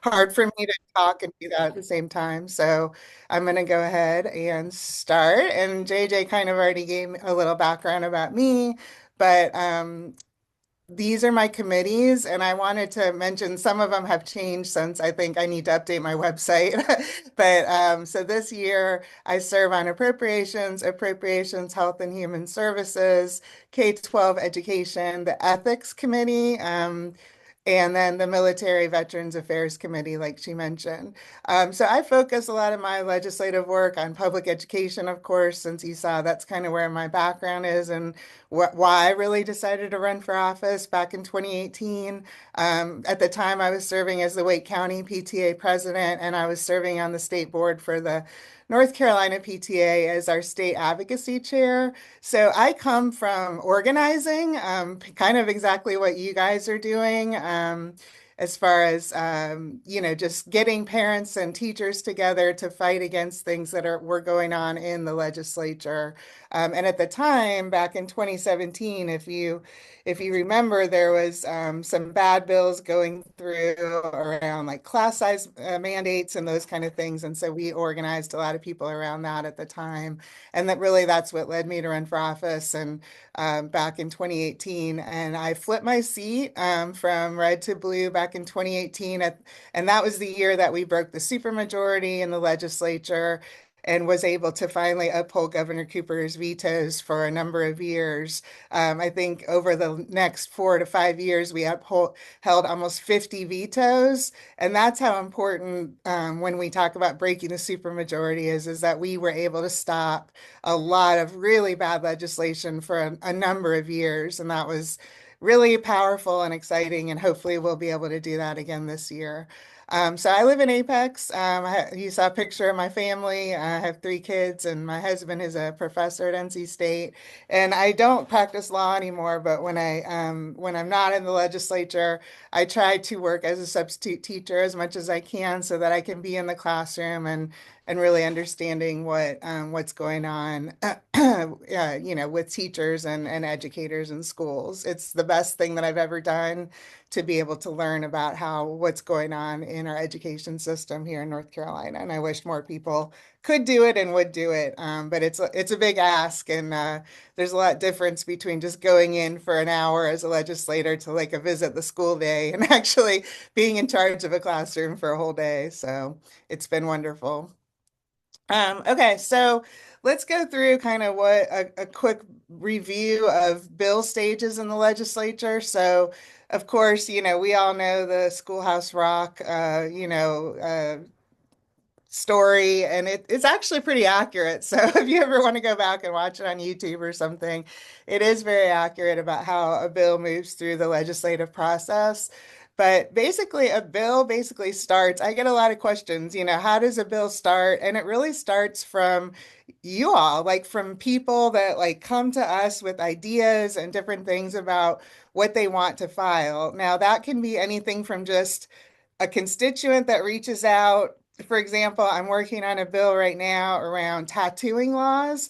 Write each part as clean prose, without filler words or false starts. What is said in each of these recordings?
hard for me to talk and do that at the same time. So I'm going to go ahead and start. And JJ kind of already gave me a little background about me, but these are my committees, and I wanted to mention some of them have changed since I think I need to update my website. But so this year I serve on appropriations, health and human services, K-12 education, the ethics committee, and then the Military Veterans Affairs Committee, like she mentioned. So I focus a lot of my legislative work on public education, of course, since you saw that's kind of where my background is and why I really decided to run for office back in 2018. At the time, I was serving as the Wake County PTA president, and I was serving on the state board for the North Carolina PTA as our state advocacy chair. So I come from organizing, kind of exactly what you guys are doing. As far as just getting parents and teachers together to fight against things that were going on in the legislature. And at the time, back in 2017, if you remember, there was some bad bills going through around like class size mandates and those kind of things. And so we organized a lot of people around that at the time. And that's what led me to run for office and back in 2018. And I flipped my seat from red to blue back in 2018. And that was the year that we broke the supermajority in the legislature and was able to finally uphold Governor Cooper's vetoes for a number of years. I think over the next 4 to 5 years, we held almost 50 vetoes. And that's how important when we talk about breaking the supermajority is that we were able to stop a lot of really bad legislation for a number of years. And that was really powerful and exciting. And hopefully we'll be able to do that again this year. So I live in Apex. You saw a picture of my family. I have 3 kids, and my husband is a professor at NC State. And I don't practice law anymore, but when I'm not in the legislature, I try to work as a substitute teacher as much as I can so that I can be in the classroom and really understanding what's going on, with teachers and educators in schools. It's the best thing that I've ever done to be able to learn about what's going on in our education system here in North Carolina. And I wish more people could do it and would do it. But it's a big ask, and there's a lot difference between just going in for an hour as a legislator to like a visit the school day and actually being in charge of a classroom for a whole day. So it's been wonderful. Okay, so let's go through kind of what a quick review of bill stages in the legislature. So, of course, we all know the Schoolhouse Rock, story, and it's actually pretty accurate. So if you ever want to go back and watch it on YouTube or something, it is very accurate about how a bill moves through the legislative process. But basically, a bill basically starts. I get a lot of questions, how does a bill start? And it really starts from you all, like from people that like come to us with ideas and different things about what they want to file. Now, that can be anything from just a constituent that reaches out. For example, I'm working on a bill right now around tattooing laws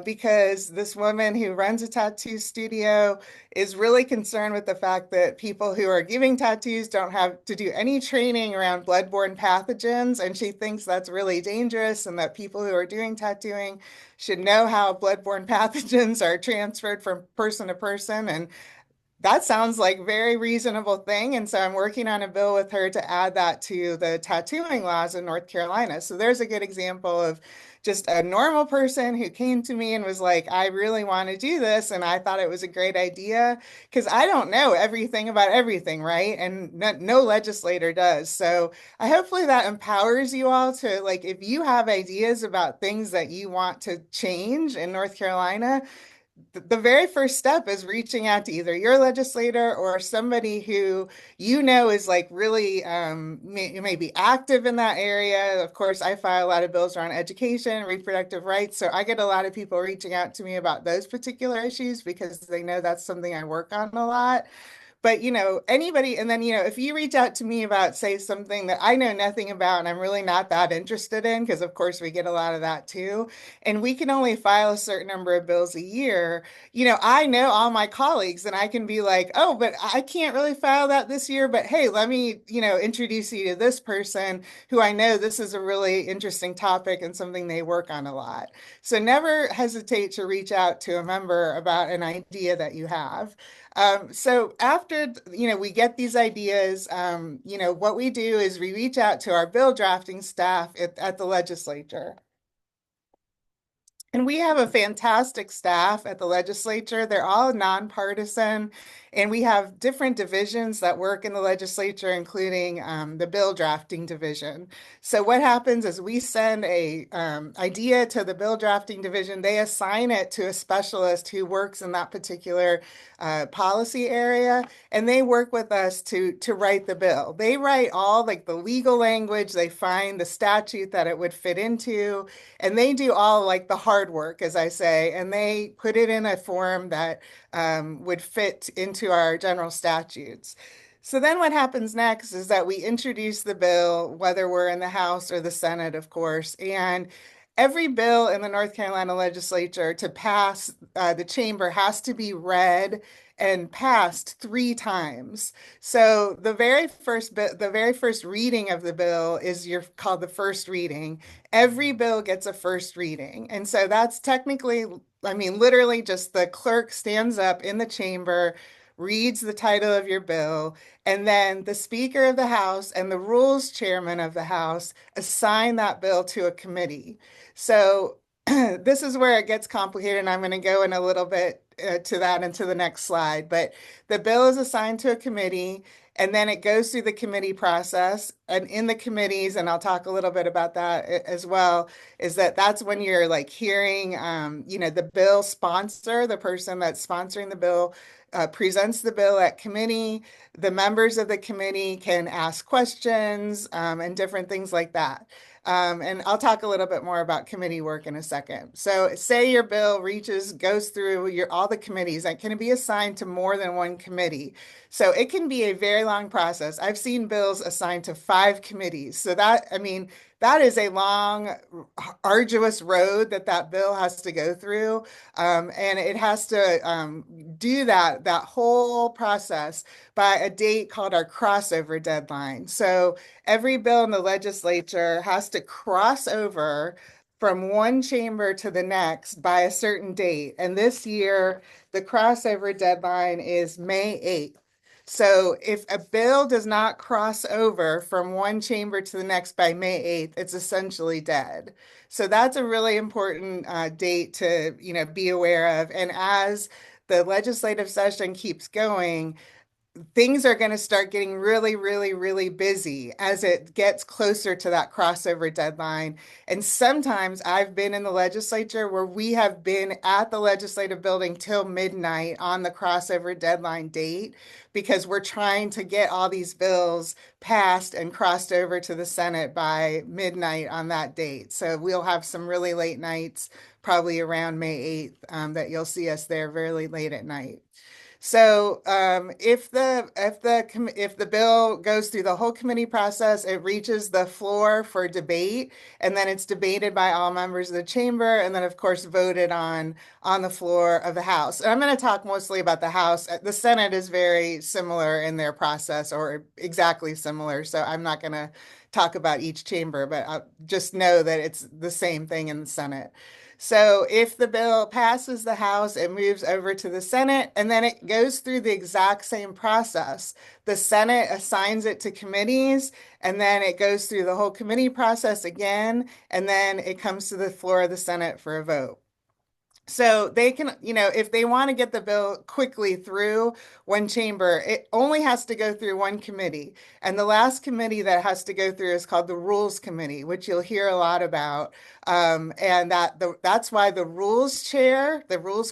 because this woman who runs a tattoo studio is really concerned with the fact that people who are giving tattoos don't have to do any training around bloodborne pathogens. And she thinks that's really dangerous and that people who are doing tattooing should know how bloodborne pathogens are transferred from person to person. And that sounds like a very reasonable thing. And so I'm working on a bill with her to add that to the tattooing laws in North Carolina. So there's a good example of just a normal person who came to me and was like, I really want to do this. And I thought it was a great idea because I don't know everything about everything, right? And no legislator does. So I hopefully that empowers you all to like, if you have ideas about things that you want to change in North Carolina, the very first step is reaching out to either your legislator or somebody who is like really may be active in that area. Of course, I file a lot of bills around education, reproductive rights. So I get a lot of people reaching out to me about those particular issues because they know that's something I work on a lot. But anybody, and then if you reach out to me about, say, something that I know nothing about and I'm really not that interested in, because of course we get a lot of that too, and we can only file a certain number of bills a year, I know all my colleagues and I can be like, oh, but I can't really file that this year, but hey, let me, introduce you to this person who I know this is a really interesting topic and something they work on a lot. So never hesitate to reach out to a member about an idea that you have. So after, we get these ideas, what we do is we reach out to our bill drafting staff at the legislature. And we have a fantastic staff at the legislature. They're all nonpartisan, and we have different divisions that work in the legislature, including the bill drafting division. So what happens is we send a idea to the bill drafting division. They assign it to a specialist who works in that particular policy area, and they work with us to write the bill. They write all like the legal language. They find the statute that it would fit into. And they do all like the hard work, as I say, and they put it in a form that would fit into our general statutes. So then what happens next is that we introduce the bill, whether we're in the House or the Senate, of course, and every bill in the North Carolina legislature to pass the chamber has to be read and passed 3 times. So the very first reading of the bill is called the first reading. Every bill gets a first reading. And so that's technically, I mean, literally just the clerk stands up in the chamber, reads the title of your bill, and then the Speaker of the House and the Rules Chairman of the House assign that bill to a committee. So this is where it gets complicated, and I'm going to go in a little bit to that into the next slide. But the bill is assigned to a committee, and then it goes through the committee process. And in the committees, and I'll talk a little bit about that as well, is that's when you're like hearing, the bill sponsor, the person that's sponsoring the bill, presents the bill at committee. The members of the committee can ask questions and different things like that. And I'll talk a little bit more about committee work in a second. So say your bill goes through all the committees and can be assigned to more than one committee. So it can be a very long process. I've seen bills assigned to 5 committees. So I mean, that is a long, arduous road that bill has to go through. And it has to do that whole process by a date called our crossover deadline. So every bill in the legislature has to cross over from one chamber to the next by a certain date. And this year, the crossover deadline is May 8th. So if a bill does not cross over from one chamber to the next by May 8th, it's essentially dead. So that's a really important date to, be aware of. And as the legislative session keeps going, things are going to start getting really, really, really busy as it gets closer to that crossover deadline. And sometimes I've been in the legislature where we have been at the legislative building till midnight on the crossover deadline date because we're trying to get all these bills passed and crossed over to the Senate by midnight on that date. So we'll have some really late nights, probably around May 8th, that you'll see us there very late at night. So if the bill goes through the whole committee process, it reaches the floor for debate, and then it's debated by all members of the chamber, and then of course voted on the floor of the House. And I'm going to talk mostly about the House. The Senate is very similar in their process, or exactly similar. So I'm not going to talk about each chamber, but I'll just know that it's the same thing in the Senate. So if the bill passes the House, it moves over to the Senate, and then it goes through the exact same process. The Senate assigns it to committees, and then it goes through the whole committee process again, and then it comes to the floor of the Senate for a vote. So they can, if they want to get the bill quickly through one chamber, it only has to go through one committee. And the last committee that has to go through is called the Rules Committee, which you'll hear a lot about. And that's why the Rules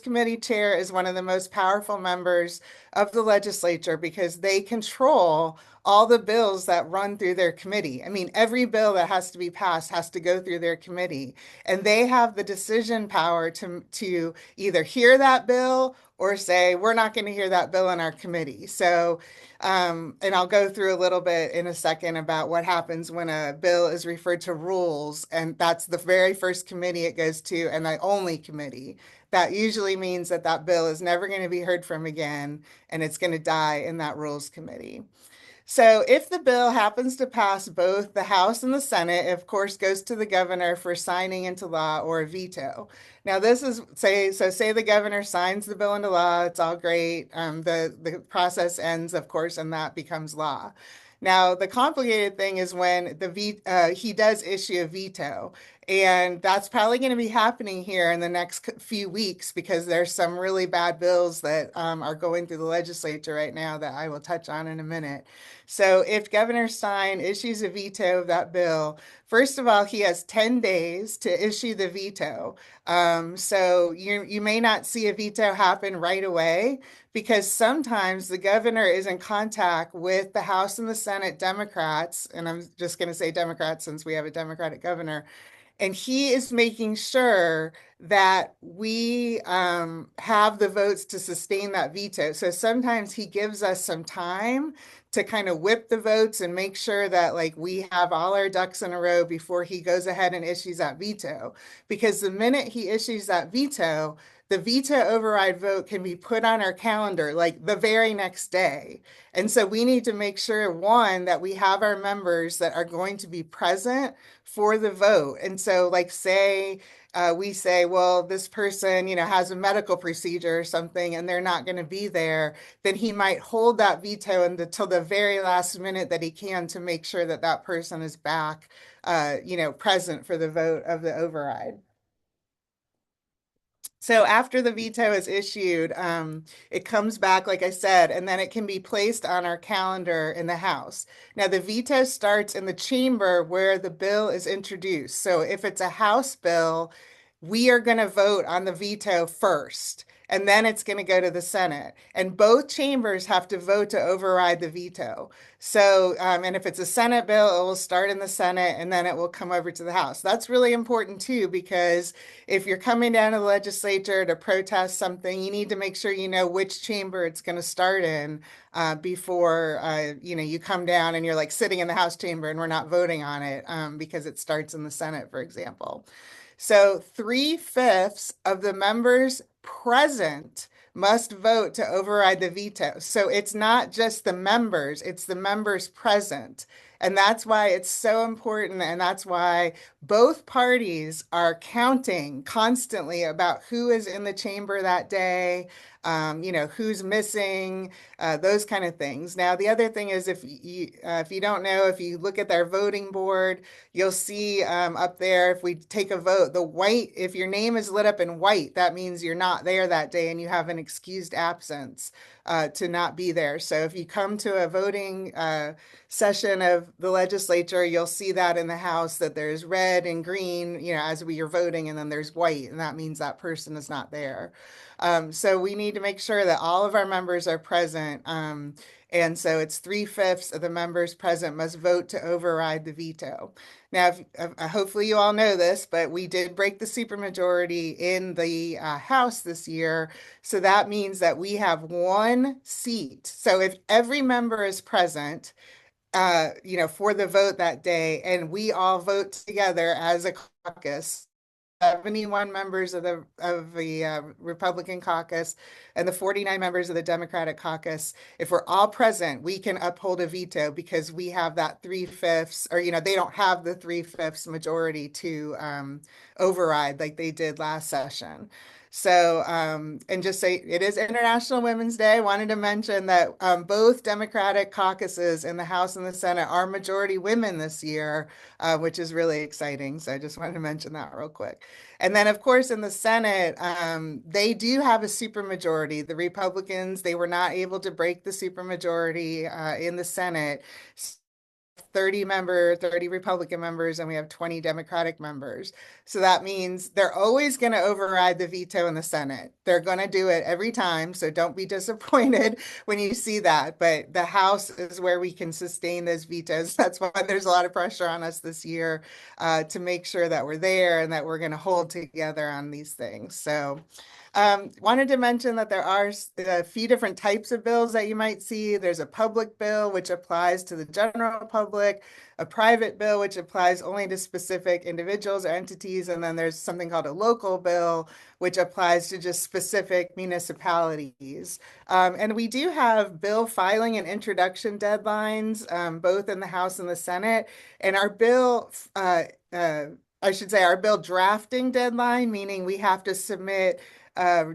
Committee chair is one of the most powerful members of the legislature because they control all the bills that run through their committee. I mean, every bill that has to be passed has to go through their committee, and they have the decision power to either hear that bill or say, we're not going to hear that bill in our committee. So, and I'll go through a little bit in a second about what happens when a bill is referred to rules, and that's the very first committee it goes to, and the only committee. That usually means that that bill is never going to be heard from again, and it's going to die in that rules committee. So if the bill happens to pass both the House and the Senate, it of course goes to the governor for signing into law or a veto. Now this is say the governor signs the bill into law, it's all great. The process ends, of course, and that becomes law. Now the complicated thing is when he does issue a veto, and that's probably going to be happening here in the next few weeks because there's some really bad bills that are going through the legislature right now that I will touch on in a minute. So if Governor Stein issues a veto of that bill, first of all, he has 10 days to issue the veto. So you may not see a veto happen right away because sometimes the governor is in contact with the House and the Senate Democrats, and I'm just going to say Democrats since we have a Democratic governor, and he is making sure that we have the votes to sustain that veto. So sometimes he gives us some time to kind of whip the votes and make sure that like we have all our ducks in a row before he goes ahead and issues that veto. Because the minute he issues that veto, the veto override vote can be put on our calendar like the very next day. And so we need to make sure, one, that we have our members that are going to be present for the vote. And so, like, say we say, well, this person, has a medical procedure or something, and they're not going to be there, then he might hold that veto until the very last minute that he can to make sure that that person is back, present for the vote of the override. So after the veto is issued, it comes back, like I said, and then it can be placed on our calendar in the House. Now, the veto starts in the chamber where the bill is introduced. So if it's a House bill, we are going to vote on the veto first, and then it's going to go to the Senate. And both chambers have to vote to override the veto. So, and if it's a Senate bill, it will start in the Senate and then it will come over to the House. That's really important too, because if you're coming down to the legislature to protest something, you need to make sure you know which chamber it's going to start in before you come down and you're like sitting in the House chamber and we're not voting on it because it starts in the Senate, for example. So 3/5 of the members present must vote to override the veto. So it's not just the members, it's the members present. And that's why it's so important. And that's why both parties are counting constantly about who is in the chamber that day, who's missing, those kind of things. Now, the other thing is if you don't know, if you look at their voting board, you'll see up there, if we take a vote, if your name is lit up in white, that means you're not there that day and you have an excused absence to not be there. So if you come to a voting session of the legislature, you'll see that in the House that there's red and green, as you're voting, and then there's white, and that means that person is not there. So we need to make sure that all of our members are present. And so it's 3/5 of the members present must vote to override the veto. Now, hopefully you all know this, but we did break the supermajority in the House this year. So that means that we have one seat. So if every member is present, for the vote that day, and we all vote together as a caucus, 71 members of the Republican caucus and the 49 members of the Democratic caucus. If we're all present, we can uphold a veto because we have that 3/5, or they don't have the 3/5 majority to override like they did last session. So, and just say it is International Women's Day. I wanted to mention that both Democratic caucuses in the House and the Senate are majority women this year, which is really exciting. So I just wanted to mention that real quick. And then, of course, in the Senate, they do have a supermajority. The Republicans, they were not able to break the supermajority in the Senate. 30 Republican members, and we have 20 Democratic members. So that means they're always going to override the veto in the Senate. They're going to do it every time. So don't be disappointed when you see that. But the House is where we can sustain those vetoes. That's why there's a lot of pressure on us this year to make sure that we're there and that we're going to hold together on these things. So wanted to mention that there are a few different types of bills that you might see. There's a public bill, which applies to the general public, a private bill, which applies only to specific individuals or entities, and then there's something called a local bill, which applies to just specific municipalities. And we do have bill filing and introduction deadlines, both in the House and the Senate. And I should say, our bill drafting deadline, meaning we have to submit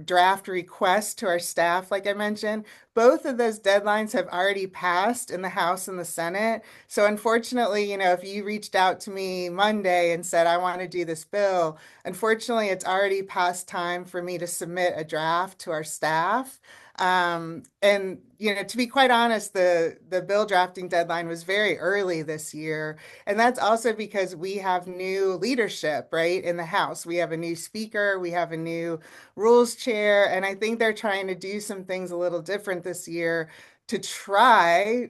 draft request to our staff, like I mentioned. Both of those deadlines have already passed in the House and the Senate. So unfortunately, if you reached out to me Monday and said, I want to do this bill, unfortunately, it's already past time for me to submit a draft to our staff. And to be quite honest, the bill drafting deadline was very early this year. And that's also because we have new leadership, right, in the House. We have a new speaker, we have a new rules chair, and I think they're trying to do some things a little different this year to try,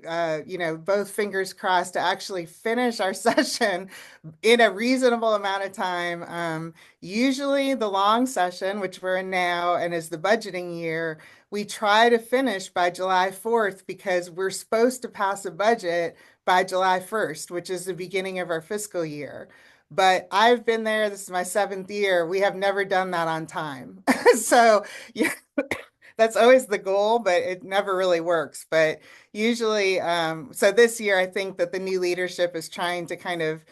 both fingers crossed, to actually finish our session in a reasonable amount of time. Usually the long session, which we're in now, and is the budgeting year, we try to finish by July 4th because we're supposed to pass a budget by July 1st, which is the beginning of our fiscal year. But I've been there, this is my 7th year. We have never done that on time. So, yeah, that's always the goal, but it never really works. But usually, so this year, I think that the new leadership is trying to kind of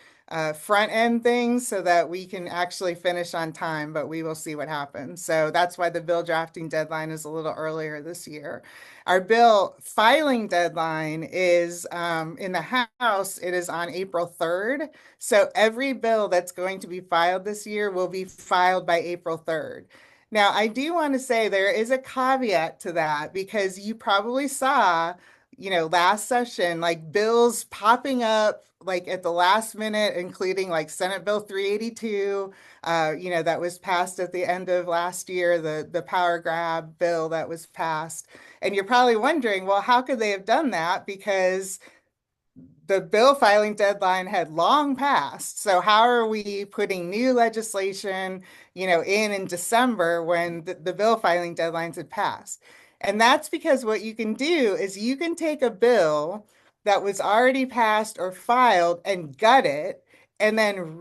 front end things so that we can actually finish on time, but we will see what happens. So that's why the bill drafting deadline is a little earlier this year. Our bill filing deadline is in the House, it is on April 3rd. So every bill that's going to be filed this year will be filed by April 3rd. Now, I do want to say there is a caveat to that because you probably saw, last session, like bills popping up like at the last minute, including like Senate Bill 382, that was passed at the end of last year, the power grab bill that was passed. And you're probably wondering, well, how could they have done that? Because the bill filing deadline had long passed. So how are we putting new legislation, in December when the bill filing deadlines had passed? And that's because what you can do is you can take a bill that was already passed or filed and gut it, and then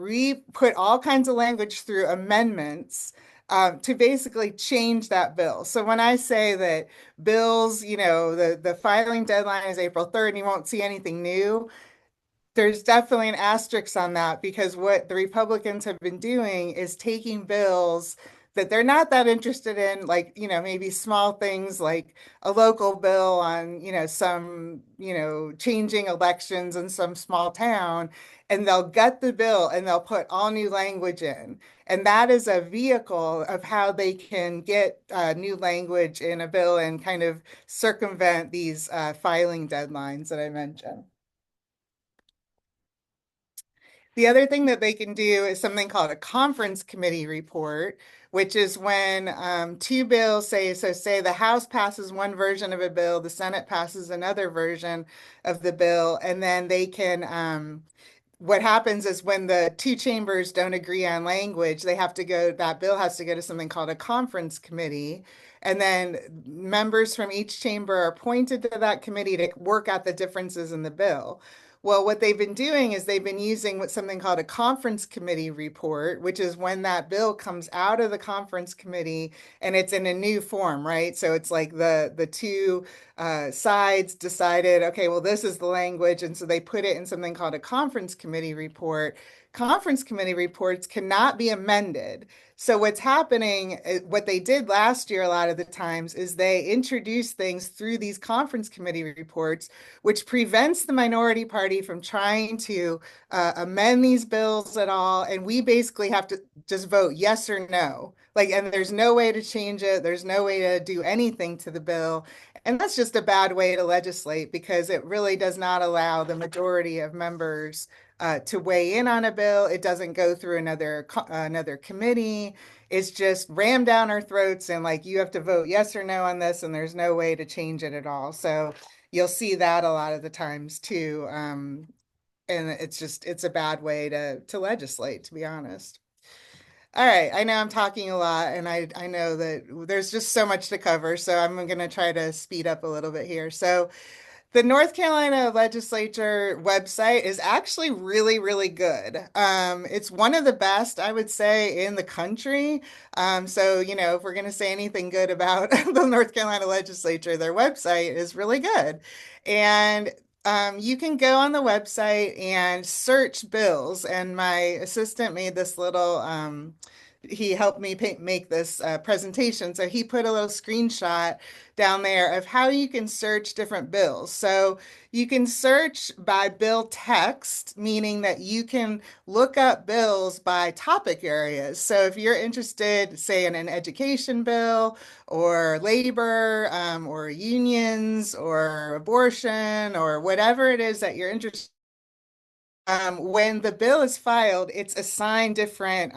put all kinds of language through amendments to basically change that bill. So when I say that bills, the filing deadline is April 3rd and you won't see anything new, there's definitely an asterisk on that because what the Republicans have been doing is taking bills that they're not that interested in, like, maybe small things like a local bill on, some, changing elections in some small town, and they'll gut the bill and they'll put all new language in. And that is a vehicle of how they can get new language in a bill and kind of circumvent these filing deadlines that I mentioned. The other thing that they can do is something called a conference committee report, which is when two bills say the House passes one version of a bill, the Senate passes another version of the bill, and then they can what happens is when the two chambers don't agree on language, that bill has to go to something called a conference committee. And then members from each chamber are appointed to that committee to work out the differences in the bill. Well, what they've been doing is they've been using something called a conference committee report, which is when that bill comes out of the conference committee and it's in a new form, right? So it's like the two sides decided, okay, well, this is the language. And so they put it in something called a conference committee report. Conference committee reports cannot be amended. So what's happening, what they did last year a lot of the times is they introduced things through these conference committee reports, which prevents the minority party from trying to amend these bills at all. And we basically have to just vote yes or no. And there's no way to change it. There's no way to do anything to the bill. And that's just a bad way to legislate because it really does not allow the majority of members to weigh in on a bill. It doesn't go through another committee. It's just rammed down our throats and like you have to vote yes or no on this, and there's no way to change it at all. So you'll see that a lot of the times too. And it's a bad way to legislate, to be honest. All right, I know I'm talking a lot, and I know that there's just so much to cover, so I'm going to try to speed up a little bit here. So, the North Carolina legislature website is actually really, really good. It's one of the best, I would say, in the country. So, if we're going to say anything good about the North Carolina legislature, their website is really good. And you can go on the website and search bills. And my assistant made this little, he helped me make this presentation. So he put a little screenshot down there of how you can search different bills. So you can search by bill text, meaning that you can look up bills by topic areas. So if you're interested, say, in an education bill or labor or unions or abortion or whatever it is that you're interested when the bill is filed, it's assigned different,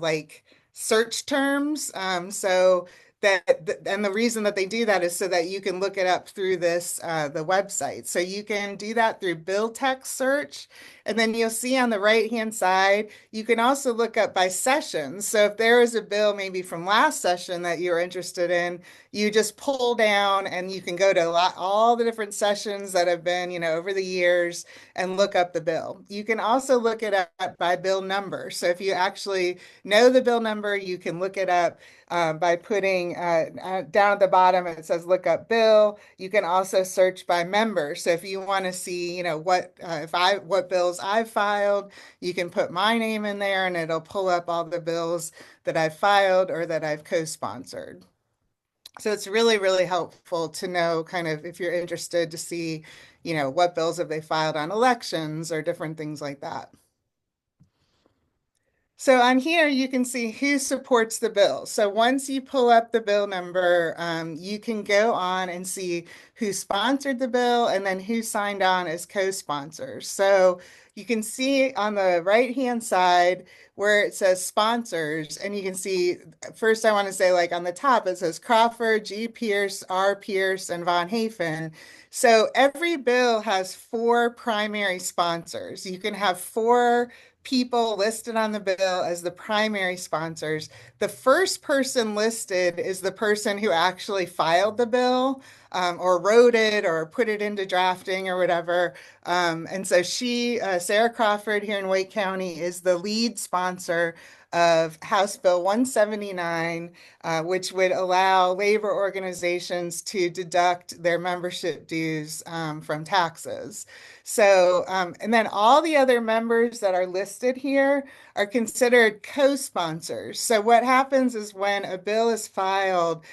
like search terms. So and the reason that they do that is so that you can look it up through the website. So you can do that through bill text search. And then you'll see on the right-hand side, you can also look up by session. So if there is a bill maybe from last session that you're interested in, you just pull down and you can go to all the different sessions that have been, over the years and look up the bill. You can also look it up by bill number. So if you actually know the bill number, you can look it up by putting down at the bottom, it says look up bill. You can also search by member. So if you want to see, what bills I've filed, you can put my name in there and it'll pull up all the bills that I've filed or that I've co-sponsored. So it's really, really helpful to know kind of if you're interested to see, what bills have they filed on elections or different things like that. So on here, you can see who supports the bill. So once you pull up the bill number, you can go on and see who sponsored the bill and then who signed on as co-sponsors. So you can see on the right-hand side where it says sponsors, and you can see, first I want to say like on the top, it says Crawford, G. Pierce, R. Pierce, and Von Haefen. So every bill has four primary sponsors. You can have four people listed on the bill as the primary sponsors. The first person listed is the person who actually filed the bill or wrote it or put it into drafting or whatever. And so Sarah Crawford here in Wake County, is the lead sponsor of House Bill 179, which would allow labor organizations to deduct their membership dues from taxes. So, and then all the other members that are listed here are considered co-sponsors. So what happens is when a bill is filed,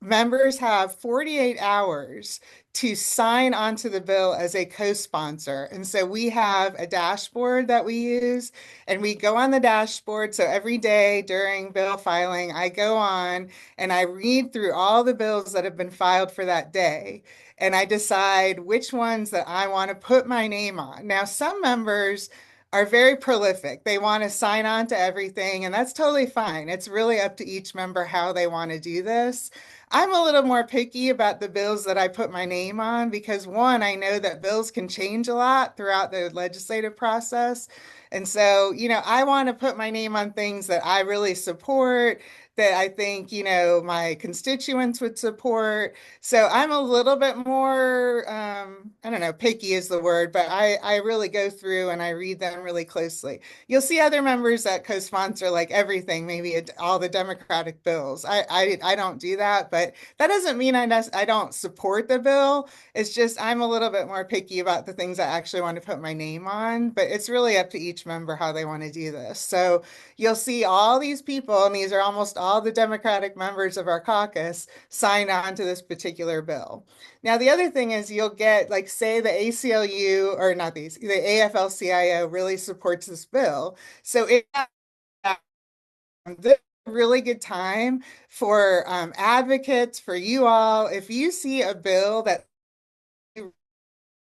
members have 48 hours to sign onto the bill as a co-sponsor. And so we have a dashboard that we use, and we go on the dashboard. So every day during bill filing, I go on and I read through all the bills that have been filed for that day. And I decide which ones that I want to put my name on. Now, some members are very prolific. They want to sign on to everything, and that's totally fine. It's really up to each member how they want to do this. I'm a little more picky about the bills that I put my name on because one, I know that bills can change a lot throughout the legislative process. And so, I want to put my name on things that I really support, that I think, my constituents would support. So I'm a little bit more, I don't know, picky is the word, but I really go through and I read them really closely. You'll see other members that co-sponsor like everything, maybe all the Democratic bills. I don't do that, but that doesn't mean I don't support the bill. It's just I'm a little bit more picky about the things I actually want to put my name on, but it's really up to each member how they want to do this. So you'll see all these people, and these are almost all the Democratic members of our caucus, signed on to this particular bill. Now, the other thing is you'll get, like, say the ACLU, or not the AFL-CIO really supports this bill. So this really good time for advocates, for you all. If you see a bill that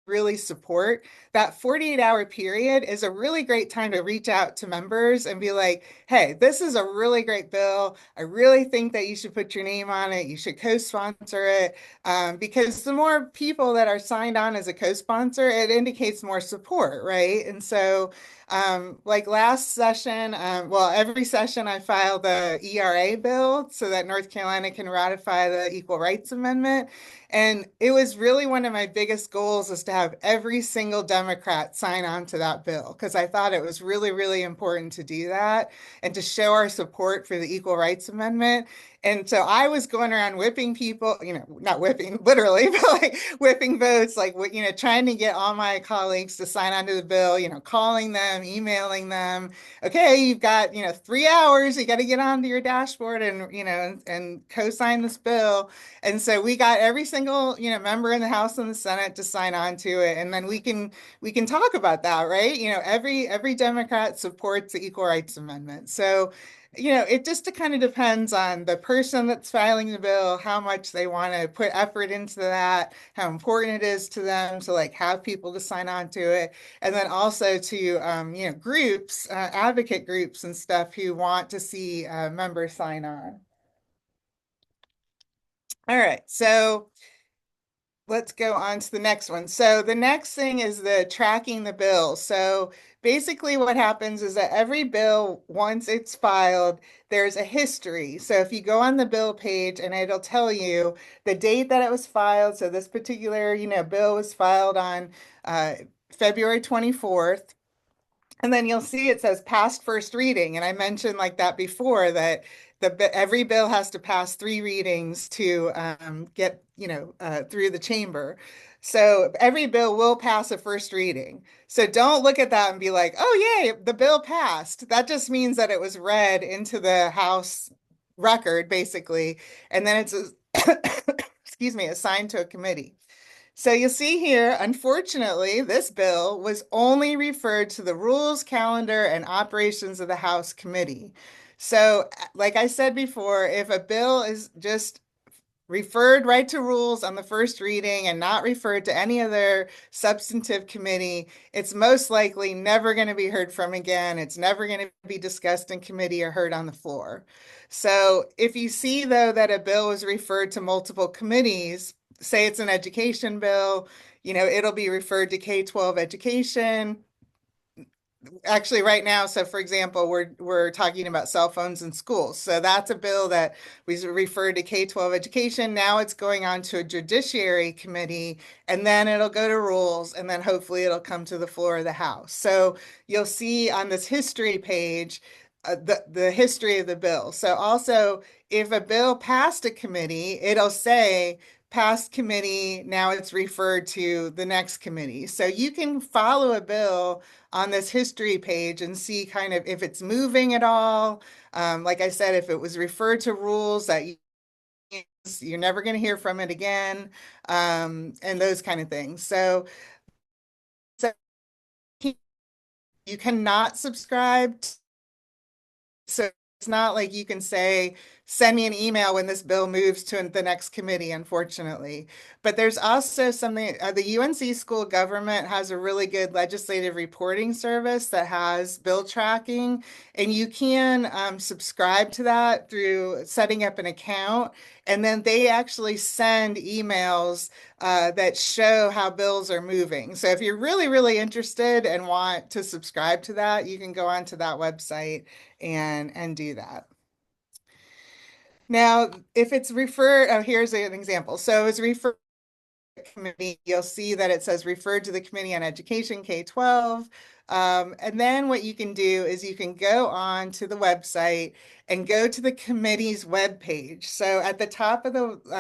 really support, that 48-hour period is a really great time to reach out to members and be like, hey, this is a really great bill. I really think that you should put your name on it. You should co-sponsor it. Because the more people that are signed on as a co-sponsor, it indicates more support, right? And so, like last session, well, every session I file the ERA bill so that North Carolina can ratify the Equal Rights Amendment. And it was really one of my biggest goals is to have every single Democrat sign on to that bill because I thought it was really, really important to do that and to show our support for the Equal Rights Amendment. And so I was going around whipping people, not whipping literally, but like whipping votes, like, trying to get all my colleagues to sign on to the bill, calling them, emailing them. Okay, you've got, 3 hours, you got to get onto your dashboard and, and co-sign this bill. And so we got every single, member in the House and the Senate to sign on to it. And then we can talk about that, right? Every Democrat supports the Equal Rights Amendment. So, it just kind of depends on the person that's filing the bill, how much they want to put effort into that, how important it is to them to like have people to sign on to it. And then also to, groups, advocate groups and stuff who want to see members sign on. All right, so let's go on to the next one. So the next thing is the tracking the bill. So basically what happens is that every bill, once it's filed, there's a history. So if you go on the bill page and it'll tell you the date that it was filed. So this particular, bill was filed on February 24th. And then you'll see it says past first reading. And I mentioned like that before that every bill has to pass three readings to get, through the chamber. So every bill will pass a first reading. So don't look at that and be like, oh, yay, the bill passed. That just means that it was read into the House record, basically. And then it's, excuse me, assigned to a committee. So you see here, unfortunately, this bill was only referred to the rules, calendar, and operations of the House committee. So, like I said before, if a bill is just referred right to rules on the first reading and not referred to any other substantive committee, it's most likely never going to be heard from again. It's never going to be discussed in committee or heard on the floor. So if you see, though, that a bill was referred to multiple committees, say it's an education bill, it'll be referred to K-12 education, actually right now. So for example, we're talking about cell phones in schools. So that's a bill that we referred to K-12 education. Now it's going on to a judiciary committee, and then it'll go to rules, and then hopefully it'll come to the floor of the House. So you'll see on this history page the history of the bill. So also, if a bill passed a committee, it'll say past committee, now it's referred to the next committee. So you can follow a bill on this history page and see kind of if it's moving at all. Like I said, if it was referred to rules that you're never going to hear from it again, and those kind of things. So you cannot subscribe so it's not like you can say, send me an email when this bill moves to the next committee, unfortunately. But there's also something, the UNC school government has a really good legislative reporting service that has bill tracking, and you can subscribe to that through setting up an account. And then they actually send emails that show how bills are moving. So if you're really, really interested and want to subscribe to that, you can go onto that website and do that. Now, if it's referred, oh, here's an example. So it's referred committee, you'll see that it says referred to the Committee on Education, K-12. And then what you can do is you can go on to the website and go to the committee's webpage. So at the top of the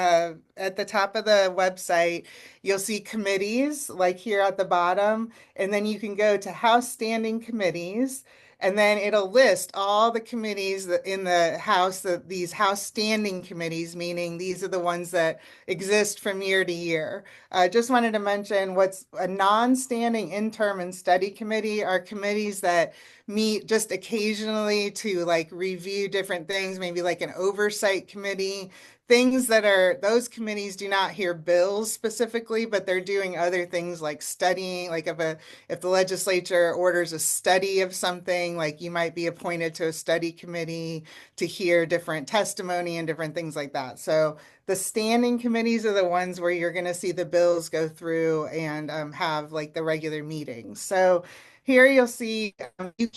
website, you'll see committees like here at the bottom, and then you can go to House Standing Committees. and then it'll list all the committees in the House, these House standing committees, meaning these are the ones that exist from year to year. Just wanted to mention what's a non-standing interim and study committee are committees that meet just occasionally to like review different things, maybe like an oversight committee. Things that are, those committees do not hear bills specifically, but they're doing other things like studying, like if the legislature orders a study of something, like you might be appointed to a study committee to hear different testimony and different things like that. So the standing committees are the ones where you're going to see the bills go through and have like the regular meetings. So here you'll see you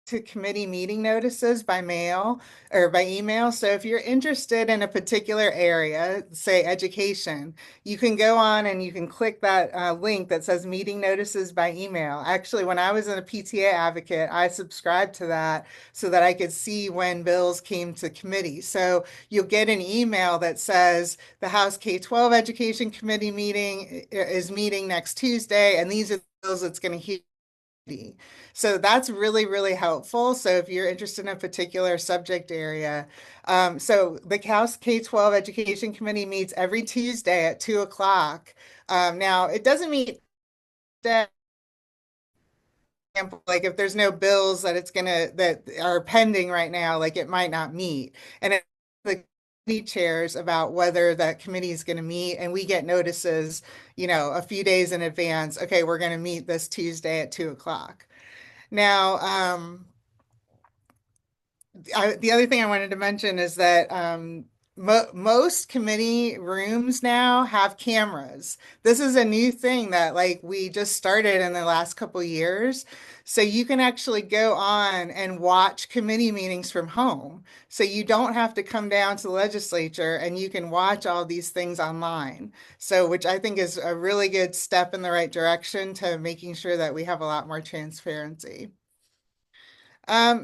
to committee meeting notices by mail or by email. So if you're interested in a particular area, say education, you can go on and you can click that link that says meeting notices by email. Actually, when I was in a PTA advocate, I subscribed to that so that I could see when bills came to committee. So you'll get an email that says the House K-12 Education Committee meeting is meeting next Tuesday, and these are the bills it's going to hear. So that's really, really helpful. So if you're interested in a particular subject area, so the House K-12 Education Committee meets every Tuesday at 2 o'clock. Now, it doesn't meet that, like if there's no bills that it's gonna that are pending right now, like it might not meet. And the committee chairs about whether that committee is going to meet, and we get notices, a few days in advance. Okay, we're going to meet this Tuesday at 2 o'clock. Now, the other thing I wanted to mention is that most committee rooms now have cameras. This is a new thing that like we just started in the last couple years. So you can actually go on and watch committee meetings from home. So you don't have to come down to the legislature and you can watch all these things online. So which I think is a really good step in the right direction to making sure that we have a lot more transparency.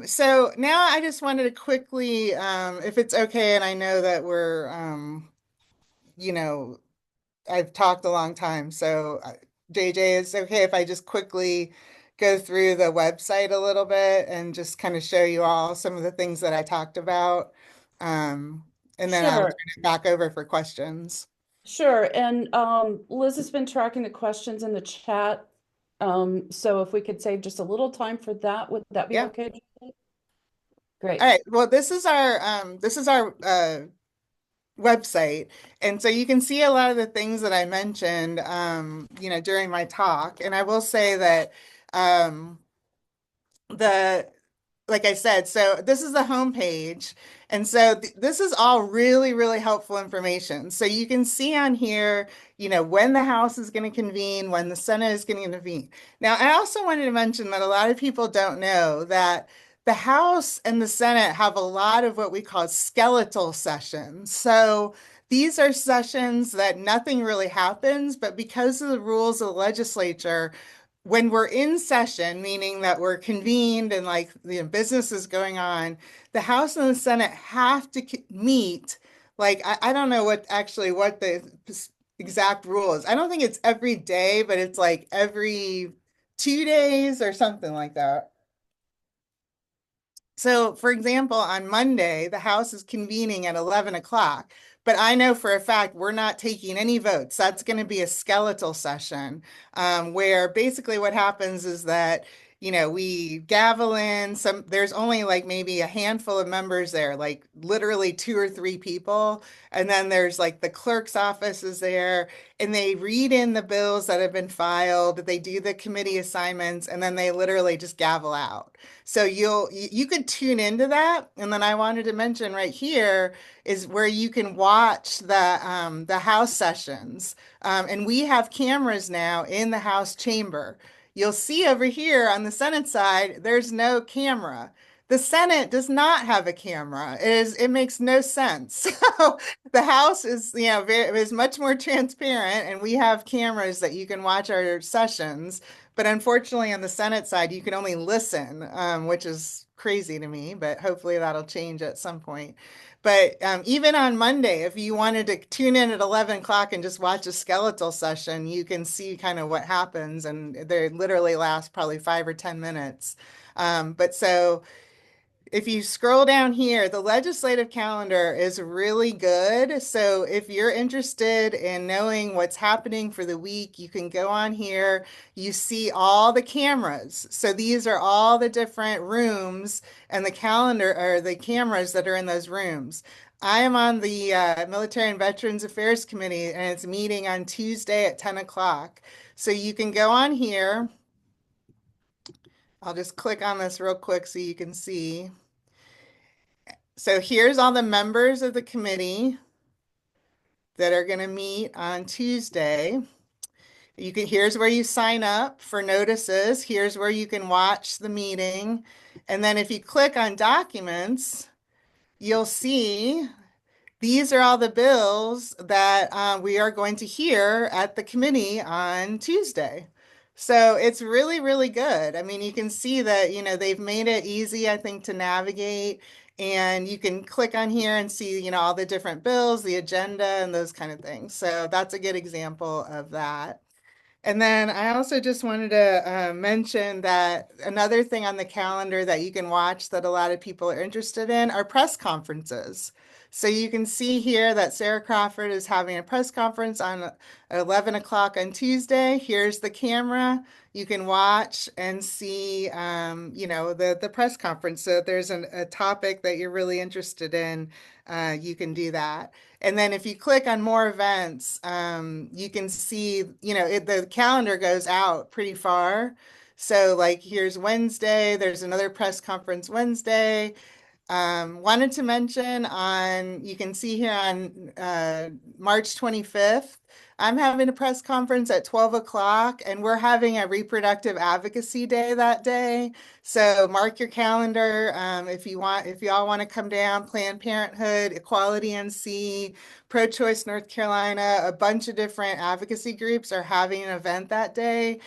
So now I just wanted to quickly, if it's okay, and I know that you know, I've talked a long time, so JJ, it's okay if I just quickly go through the website a little bit and just kind of show you all some of the things that I talked about. Um, and then I'll turn Sure, it back over for questions. sure. And Liz has been tracking the questions in the chat. So if we could save just a little time for that, would that be Yeah. okay? All Great. right. Well, this is our website. And so you can see a lot of the things that I mentioned, during my talk. And I will say that um, the like I said, so this is the homepage. And so this is all really, really helpful information. So you can see on here, when the House is going to convene, when the Senate is going to convene. Now, I also wanted to mention that a lot of people don't know that the House and the Senate have a lot of what we call skeletal sessions. So these are sessions that nothing really happens, but because of the rules of the legislature, when we're in session, meaning that we're convened and like the business is going on, the House and the Senate have to meet. Like I don't know what the exact rule is. I don't think it's every day, but it's like every 2 days or something like that. So, for example, on Monday, the House is convening at 11 o'clock, but I know for a fact we're not taking any votes. That's going to be a skeletal session where basically what happens is that, we gavel in there's only like maybe a handful of members there, like literally two or three people. And then there's like the clerk's office is there, and they read in the bills that have been filed, they do the committee assignments, and then they literally just gavel out. So you could tune into that. And then I wanted to mention right here is where you can watch the House sessions. And we have cameras now in the House chamber. You'll see over here on the Senate side, there's no camera. The Senate does not have a camera. It makes no sense. So the House is, is much more transparent, and we have cameras that you can watch our sessions. But unfortunately, on the Senate side, you can only listen, which is crazy to me, but hopefully that'll change at some point. But even on Monday, if you wanted to tune in at 11 o'clock and just watch a skeletal session, you can see kind of what happens. And they literally last probably 5 or 10 minutes. But so if you scroll down here, the legislative calendar is really good. So if you're interested in knowing what's happening for the week, you can go on here. You see all the cameras. So these are all the different rooms and the calendar or the cameras that are in those rooms. I am on the Military and Veterans Affairs Committee, and it's meeting on Tuesday at 10 o'clock. So you can go on here. I'll just click on this real quick so you can see. So here's all the members of the committee that are going to meet on Tuesday. Here's where you sign up for notices. Here's where you can watch the meeting. And then if you click on documents, you'll see these are all the bills that we are going to hear at the committee on Tuesday. So it's really, really good. I mean, you can see that, they've made it easy, I think, to navigate. And you can click on here and see, all the different bills, the agenda, and those kind of things. So that's a good example of that. And then I also just wanted to mention that another thing on the calendar that you can watch that a lot of people are interested in are press conferences. So you can see here that Sarah Crawford is having a press conference on 11 o'clock on Tuesday. Here's the camera. You can watch and see, the press conference. So if there's a topic that you're really interested in, you can do that. And then if you click on more events, you can see, the calendar goes out pretty far. So like here's Wednesday, there's another press conference Wednesday. Wanted to mention you can see here on March 25th, I'm having a press conference at 12 o'clock, and we're having a reproductive advocacy day that day. So mark your calendar if you all want to come down. Planned Parenthood, Equality NC, Pro-Choice North Carolina, a bunch of different advocacy groups are having an event that day.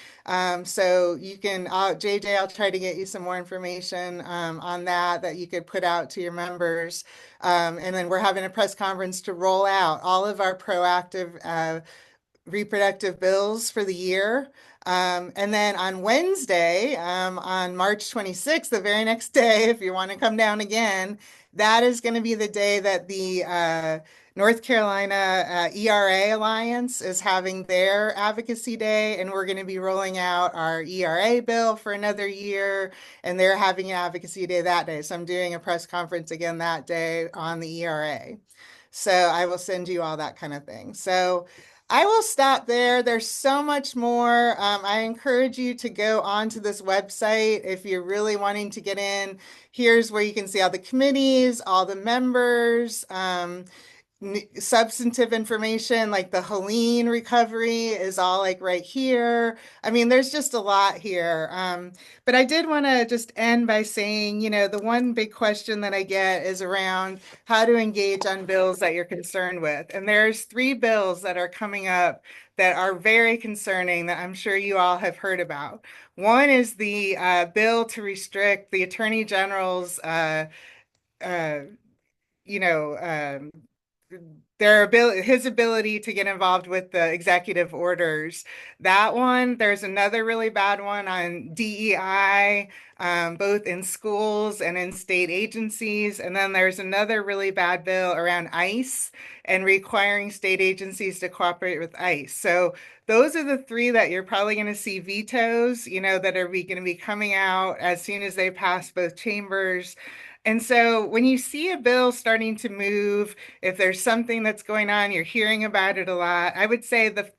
So you can, JJ, I'll try to get you some more information on that you could put out to your members. And then we're having a press conference to roll out all of our proactive reproductive bills for the year. And then on Wednesday, on March 26th, the very next day, if you want to come down again, that is going to be the day that the North Carolina ERA Alliance is having their advocacy day, and we're going to be rolling out our ERA bill for another year, and they're having an advocacy day that day. So I'm doing a press conference again that day on the ERA. So I will send you all that kind of thing. So I will stop there. There's so much more. I encourage you to go onto this website if you're really wanting to get in. Here's where you can see all the committees, all the members, substantive information like the Helene recovery is all like right here. I mean, there's just a lot here. But I did want to just end by saying, the one big question that I get is around how to engage on bills that you're concerned with. And there's 3 bills that are coming up that are very concerning that I'm sure you all have heard about. One is the bill to restrict the Attorney General's uh, you know, his ability to get involved with the executive orders. That one, there's another really bad one on DEI, both in schools and in state agencies. And then there's another really bad bill around ICE and requiring state agencies to cooperate with ICE. So those are the 3 that you're probably going to see vetoes, that are going to be coming out as soon as they pass both chambers. And so when you see a bill starting to move, if there's something that's going on, you're hearing about it a lot, I would say the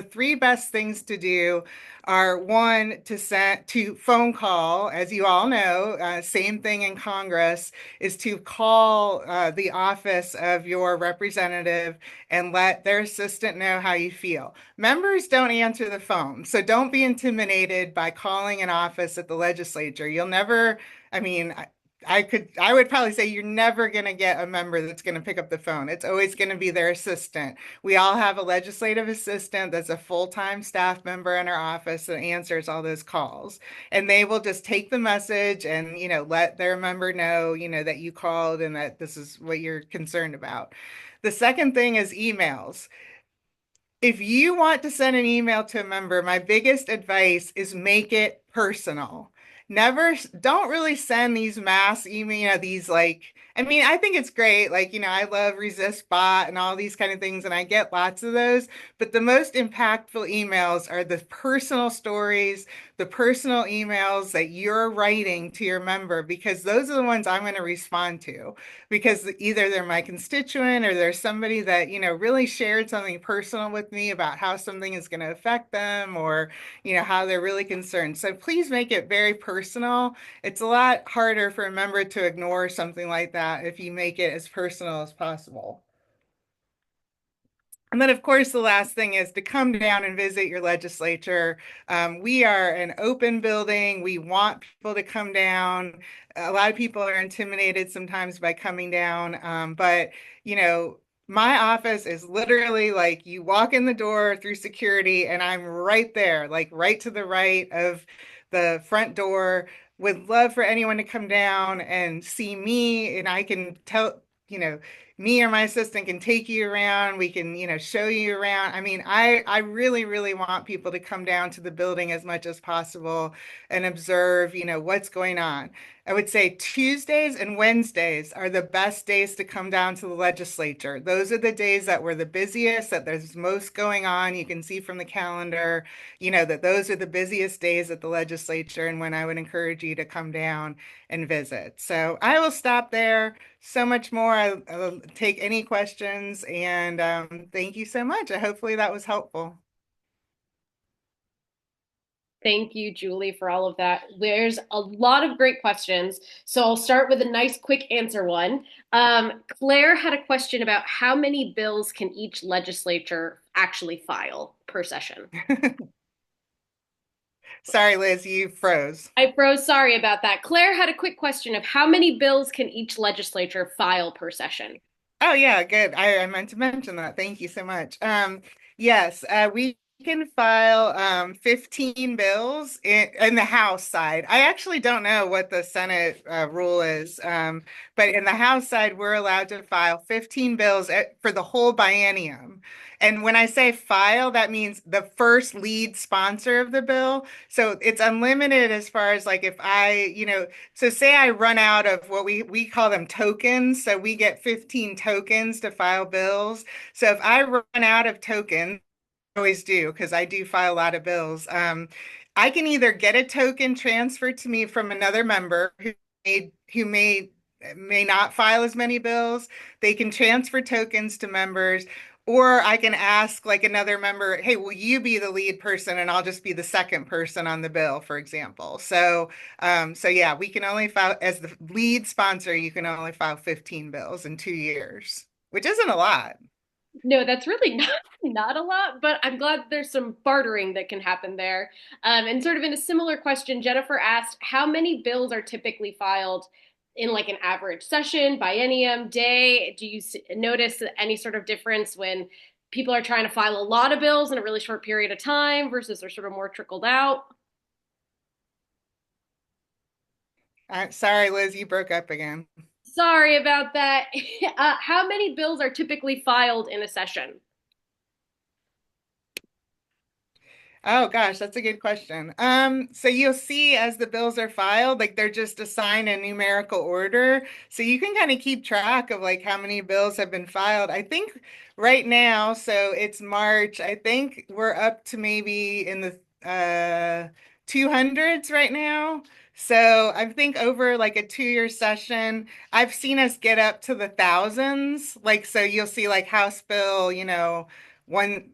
3 best things to do are, one, to phone call. As you all know, same thing in Congress, is to call the office of your representative and let their assistant know how you feel. Members don't answer the phone, so don't be intimidated by calling an office at the legislature. You'll never, I mean, I would probably say you're never going to get a member that's going to pick up the phone. It's always going to be their assistant. We all have a legislative assistant that's a full-time staff member in our office that answers all those calls. And they will just take the message and, let their member know, that you called and that this is what you're concerned about. The second thing is emails. If you want to send an email to a member, my biggest advice is make it personal. Never, don't really send these mass email, these like, I mean, I think it's great. Like, I love Resist Bot and all these kind of things, and I get lots of those. But the most impactful emails are the personal stories, the personal emails that you're writing to your member, because those are the ones I'm going to respond to because either they're my constituent or there's somebody that, really shared something personal with me about how something is going to affect them or, how they're really concerned. So please make it very personal. It's a lot harder for a member to ignore something like that if you make it as personal as possible. And then, of course, the last thing is to come down and visit your legislature. We are an open building. We want people to come down. A lot of people are intimidated sometimes by coming down. But, you know, my office is literally like you walk in the door through security, and I'm right there, like right to the right of the front door. Would love for anyone to come down and see me, and I can tell, me or my assistant can take you around. We can, show you around. I mean, I really, really want people to come down to the building as much as possible and observe, what's going on. I would say Tuesdays and Wednesdays are the best days to come down to the legislature. Those are the days that we're the busiest, that there's most going on. You can see from the calendar, that those are the busiest days at the legislature and when I would encourage you to come down and visit. So I will stop there. So much more. I'll take any questions and thank you so much. Hopefully that was helpful. Thank you, Julie, for all of that. There's a lot of great questions. So I'll start with a nice, quick answer one. Claire had a question about how many bills can each legislature actually file per session. Sorry, Liz, you froze. I froze. Sorry about that. Claire had a quick question of how many bills can each legislature file per session? Oh yeah, good. I meant to mention that. Thank you so much. Yes, we can file 15 bills in the House side. I actually don't know what the Senate rule is, but in the House side, we're allowed to file 15 bills for the whole biennium. And when I say file, that means the first lead sponsor of the bill. So it's unlimited as far as like if so say I run out of what we call them tokens. So we get 15 tokens to file bills. So if I run out of tokens, I always do because I do file a lot of bills. I can either get a token transferred to me from another member who may not file as many bills. They can transfer tokens to members. Or I can ask like another member, hey, will you be the lead person and I'll just be the second person on the bill, for example. So yeah, we can only file as the lead sponsor, you can only file 15 bills in 2 years, which isn't a lot. No, that's really not a lot, but I'm glad there's some bartering that can happen there. And sort of in a similar question, Jennifer asked how many bills are typically filed in like an average session, biennium, day? Do you notice any sort of difference when people are trying to file a lot of bills in a really short period of time versus they're sort of more trickled out? Sorry, Liz, you broke up again. Sorry about that. How many bills are typically filed in a session? Oh gosh, that's a good question. So you'll see as the bills are filed, like they're just assigned in numerical order. So you can kind of keep track of like how many bills have been filed. I think right now, so it's March, I think we're up to maybe in the 200s right now. So I think over like a 2 year session, I've seen us get up to the thousands. Like, so you'll see like House Bill, one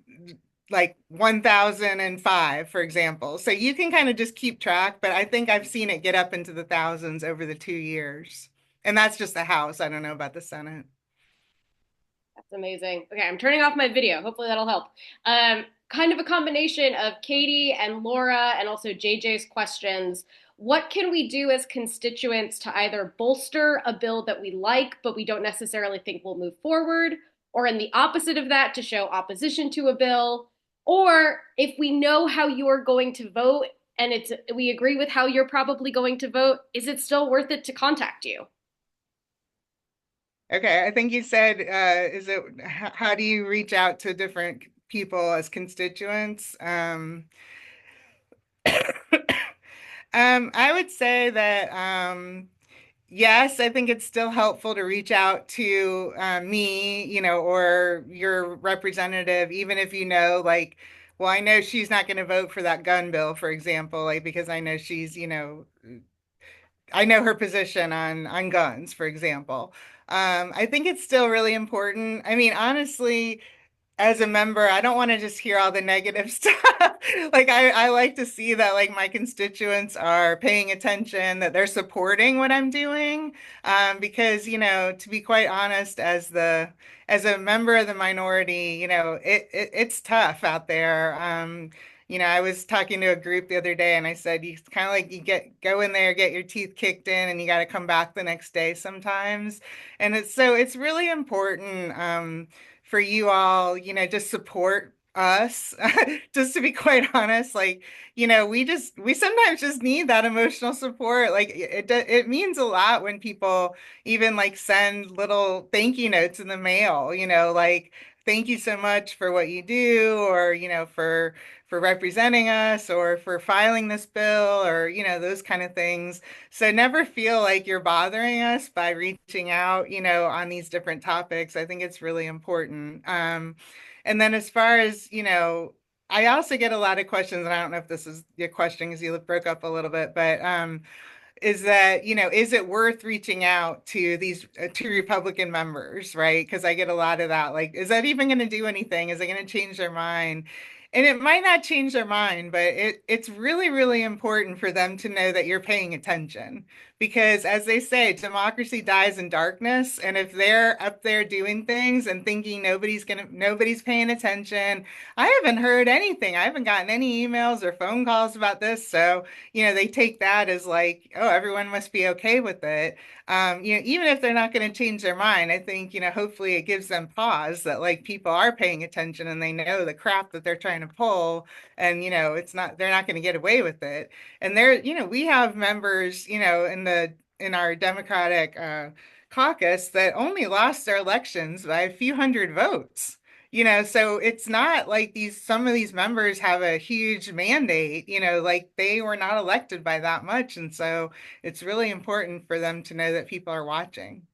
like 1005, for example. So you can kind of just keep track, but I think I've seen it get up into the thousands over the 2 years. And that's just the House. I don't know about the Senate. That's amazing. Okay, I'm turning off my video. Hopefully that'll help. Um, kind of a combination of Katie and Laura and also JJ's questions. What can we do as constituents to either bolster a bill that we like, but we don't necessarily think will move forward, or in the opposite of that, to show opposition to a bill? Or if we know how you're going to vote and we agree with how you're probably going to vote, is it still worth it to contact you? Okay, I think you said, how do you reach out to different people as constituents? I would say that yes, I think it's still helpful to reach out to me, or your representative, even if you know, like, well, I know she's not going to vote for that gun bill, for example, like because I know she's, I know her position on guns, for example. I think it's still really important. I mean, honestly, as a member, I don't want to just hear all the negative stuff. Like I like to see that like my constituents are paying attention, that they're supporting what I'm doing. Because, to be quite honest, as a member of the minority, it's tough out there. I was talking to a group the other day and I said, you kind of like you go in there, get your teeth kicked in, and you got to come back the next day sometimes. And it's really important. For you all, just support us. Just to be quite honest, like, we sometimes just need that emotional support. Like it means a lot when people even like send little thank you notes in the mail, like thank you so much for what you do, or for representing us, or for filing this bill, or those kind of things. So never feel like you're bothering us by reaching out, on these different topics. I think it's really important. And then as far as, I also get a lot of questions, and I don't know if this is your question because you broke up a little bit, but is that, is it worth reaching out to these to Republican members, right? Because I get a lot of that. Like, is that even going to do anything? Is it going to change their mind? And it might not change their mind, but it's really, really important for them to know that you're paying attention. Because as they say, democracy dies in darkness. And if they're up there doing things and thinking nobody's paying attention, I haven't heard anything. I haven't gotten any emails or phone calls about this. So, they take that as like, oh, everyone must be okay with it. Even if they're not going to change their mind, I think, hopefully it gives them pause that like people are paying attention and they know the crap that they're trying to pull, and, they're not going to get away with it. And we have members, in our Democratic caucus that only lost their elections by a few hundred votes. So it's not like some of these members have a huge mandate, like they were not elected by that much. And so it's really important for them to know that people are watching.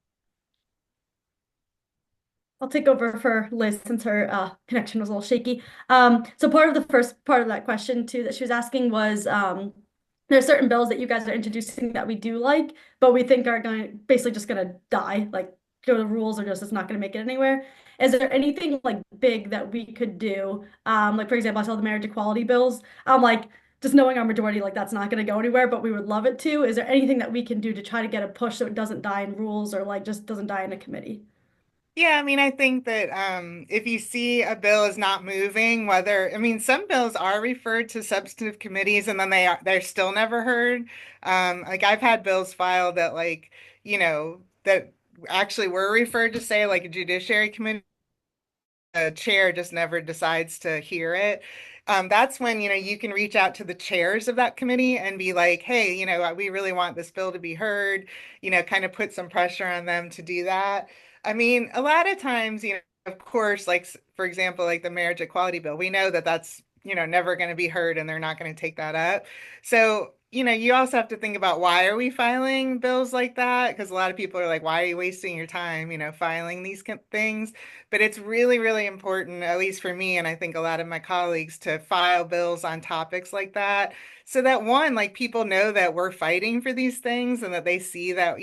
I'll take over for Liz since her connection was a little shaky. So part of the first part of that question too that she was asking was there's certain bills that you guys are introducing that we do like, but we think are going basically just going to die, like go to rules or just it's not going to make it anywhere. Is there anything like big that we could do? Like for example, I saw the marriage equality bills. Like just knowing our majority, like that's not going to go anywhere, but we would love it to. Is there anything that we can do to try to get a push so it doesn't die in rules or like just doesn't die in a committee? Yeah, I mean, I think that if you see a bill is not moving, I mean, some bills are referred to substantive committees and then they're still never heard. Like I've had bills filed that like, that actually were referred to say like a judiciary committee, the chair just never decides to hear it. That's when, you can reach out to the chairs of that committee and be like, hey, we really want this bill to be heard, kind of put some pressure on them to do that. I mean, a lot of times, of course, like, for example, like the marriage equality bill, we know that that's, never going to be heard and they're not going to take that up. So, you also have to think about why are we filing bills like that? Because a lot of people are like, why are you wasting your time, filing these things? But it's really, really important, at least for me, and I think a lot of my colleagues, to file bills on topics like that. So that one, like people know that we're fighting for these things and that they see that,